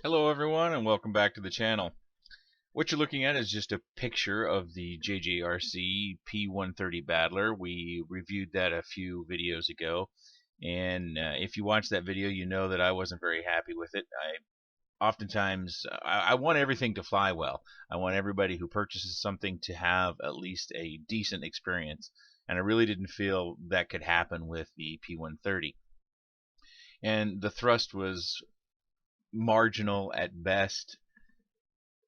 Hello everyone and welcome back to the channel. What you're looking at is just a picture of the JJRC P130 Battler. We reviewed that a few videos ago, and if you watched that video you know that I wasn't very happy with it. I want everything to fly well. I want everybody who purchases something to have at least a decent experience, and I really didn't feel that could happen with the P130. And the thrust was marginal at best,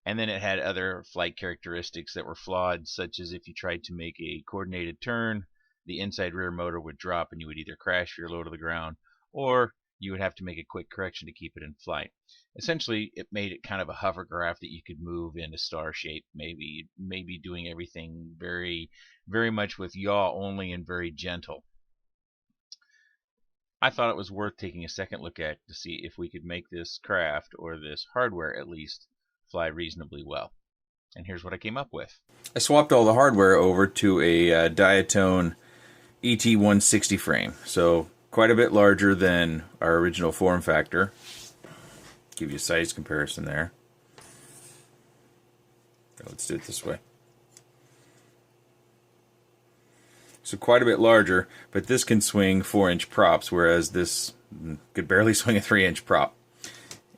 and then it had other flight characteristics that were flawed, such as if you tried to make a coordinated turn, the inside rear motor would drop and you would either crash your low to the ground, or you would have to make a quick correction to keep it in flight. Essentially, it made it kind of a hovercraft that you could move into star shape, maybe doing everything very much with yaw only and very gentle. I thought it was worth taking a second look at to see if we could make this craft, or this hardware at least, fly reasonably well. And here's what I came up with. I swapped all the hardware over to a Diatone ET160 frame, so quite a bit larger than our original form factor. Give you a size comparison there. Let's do it this way. So quite a bit larger, but this can swing 4-inch props, whereas this could barely swing a 3-inch prop.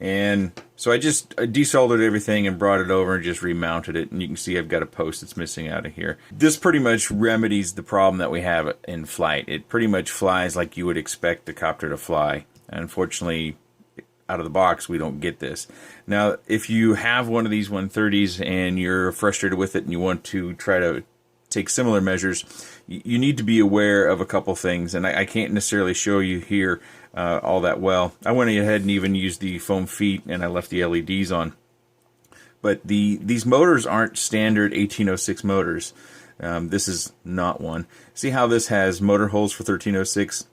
And so I desoldered everything and brought it over and just remounted it, and you can see I've got a post that's missing out of here. This pretty much remedies the problem that we have in flight. It pretty much flies like you would expect the copter to fly. Unfortunately, out of the box, we don't get this. Now, if you have one of these 130s and you're frustrated with it and you want to try to take similar measures, you need to be aware of a couple things, and I can't necessarily show you here all that well. I went ahead and even used the foam feet, and I left the LEDs on. But these motors aren't standard 1806 motors. This is not one. See how this has motor holes for 1306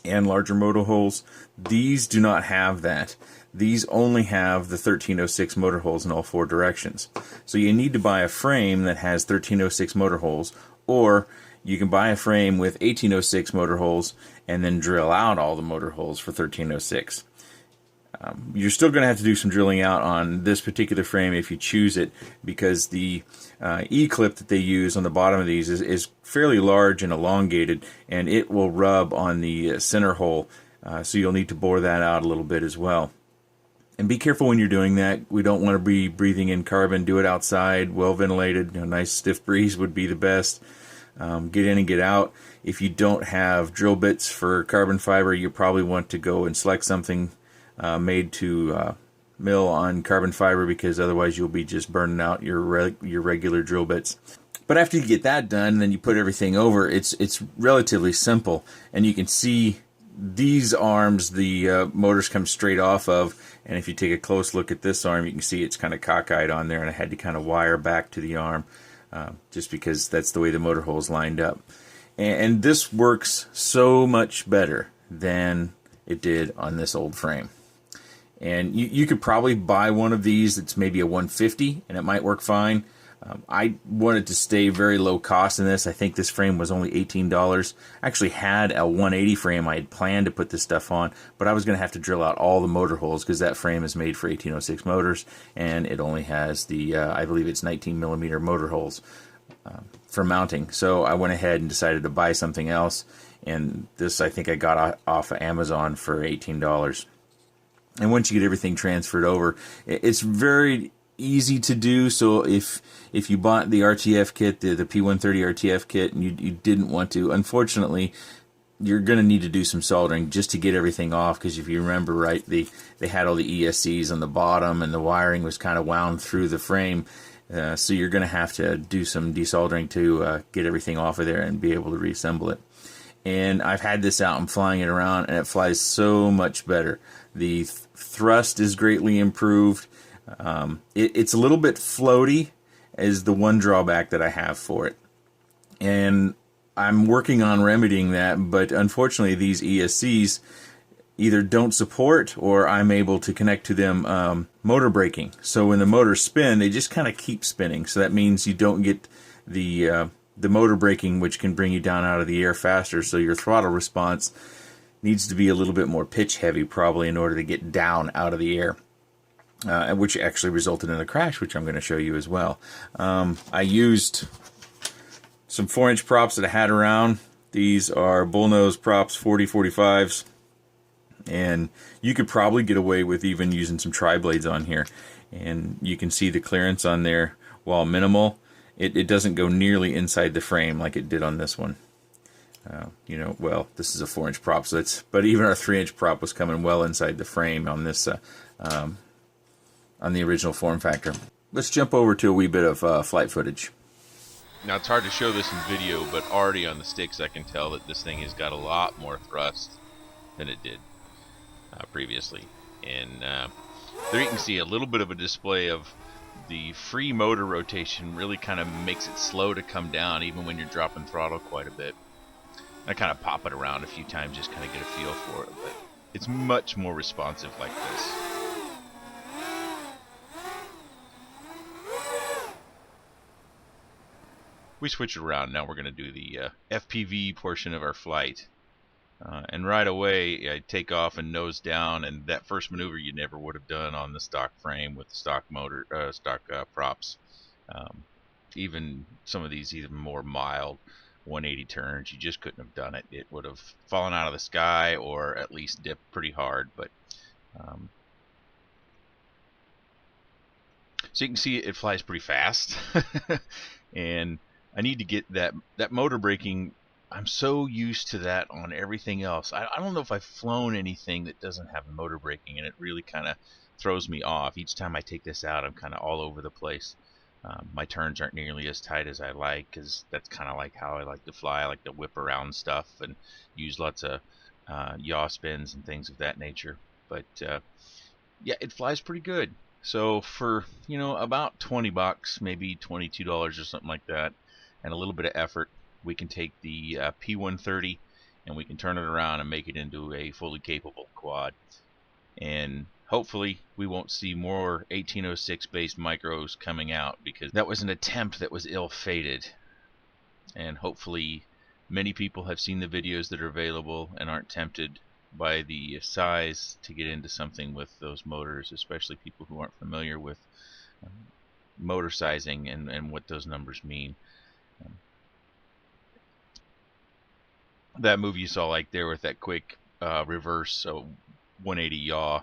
and larger motor holes? These do not have that. These only have the 1306 motor holes in all 4 directions. So you need to buy a frame that has 1306 motor holes, or you can buy a frame with 1806 motor holes and then drill out all the motor holes for 1306. You're still going to have to do some drilling out on this particular frame if you choose it, because the E-clip that they use on the bottom of these is fairly large and elongated, and it will rub on the center hole, so you'll need to bore that out a little bit as well. And be careful when you're doing that. We don't want to be breathing in carbon. Do it outside, well ventilated. A nice stiff breeze would be the best. Get in and get out. If you don't have drill bits for carbon fiber, you probably want to go and select something made to mill on carbon fiber, because otherwise you'll be just burning out your regular drill bits. But after you get that done, then you put everything over. It's relatively simple, and you can see these arms the motors come straight off of, and if you take a close look at this arm, you can see it's kind of cockeyed on there, and I had to kind of wire back to the arm just because that's the way the motor holes lined up. And this works so much better than it did on this old frame. And you could probably buy one of these that's maybe a 150 and it might work fine. I wanted to stay very low cost in this. I think this frame was only $18. I actually had a 180 frame I had planned to put this stuff on, but I was going to have to drill out all the motor holes because that frame is made for 1806 motors, and it only has the, I believe it's 19mm motor holes for mounting. So I went ahead and decided to buy something else, and this I think I got off of Amazon for $18. And once you get everything transferred over, it's very easy to do. So if you bought the RTF kit, the P130 RTF kit, and you didn't want to, unfortunately, you're going to need to do some soldering just to get everything off, because if you remember right, they had all the ESCs on the bottom, and the wiring was kind of wound through the frame. So you're going to have to do some desoldering to get everything off of there and be able to reassemble it. And I've had this out and flying it around, and it flies so much better. The thrust is greatly improved. It's a little bit floaty, is the one drawback that I have for it. And I'm working on remedying that, but unfortunately these ESCs either don't support, or I'm able to connect to them motor braking. So when the motors spin, they just kind of keep spinning. So that means you don't get the motor braking, which can bring you down out of the air faster. So your throttle response needs to be a little bit more pitch heavy, probably, in order to get down out of the air. which actually resulted in a crash, which I'm going to show you as well. I used some 4-inch props that I had around. These are bullnose props, 40-45s, and you could probably get away with even using some tri-blades on here. And you can see the clearance on there, while minimal, it doesn't go nearly inside the frame like it did on this one. You know, well, this is a 4-inch prop, so but even our 3-inch prop was coming well inside the frame on this, on the original form factor. Let's jump over to a wee bit of flight footage. Now, it's hard to show this in video, but already on the sticks I can tell that this thing has got a lot more thrust than it did previously. And there you can see a little bit of a display of the free motor rotation really kind of makes it slow to come down even when you're dropping throttle quite a bit. I kind of pop it around a few times, just kind of get a feel for it, but it's much more responsive like this. We switch it around. Now we're going to do the FPV portion of our flight. And right away, I take off and nose down, and that first maneuver you never would have done on the stock frame with the stock motor, stock props. Even some of these even more mild 180 turns, you just couldn't have done it. It would have fallen out of the sky or at least dipped pretty hard. But so you can see it flies pretty fast, and I need to get that motor braking. I'm so used to that on everything else. I don't know if I've flown anything that doesn't have motor braking, and it really kind of throws me off. Each time I take this out, I'm kind of all over the place. My turns aren't nearly as tight as I like, because that's kind of like how I like to fly. I like to whip around stuff and use lots of yaw spins and things of that nature. But yeah, it flies pretty good. So for, you know, about $20, maybe $22 or something like that, and a little bit of effort, we can take the P130 and we can turn it around and make it into a fully capable quad. And hopefully we won't see more 1806 based micros coming out, because that was an attempt that was ill-fated. And hopefully many people have seen the videos that are available and aren't tempted by the size to get into something with those motors, especially people who aren't familiar with motor sizing and what those numbers mean. That move you saw like there with that quick reverse 180 yaw,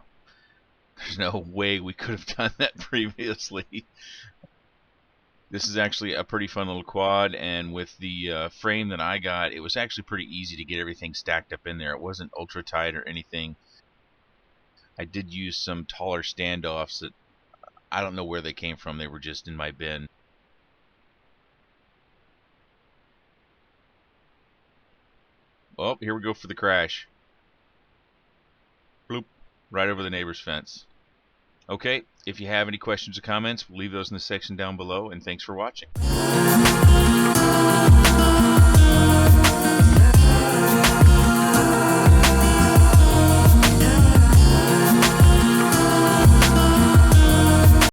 there's no way we could have done that previously. This is actually a pretty fun little quad, and with the frame that I got, it was actually pretty easy to get everything stacked up in there. It wasn't ultra tight or anything. I did use some taller standoffs that I don't know where they came from. They were just in my bin. Oh, here we go for the crash. Bloop, right over the neighbor's fence. Okay, if you have any questions or comments, leave those in the section down below, and thanks for watching.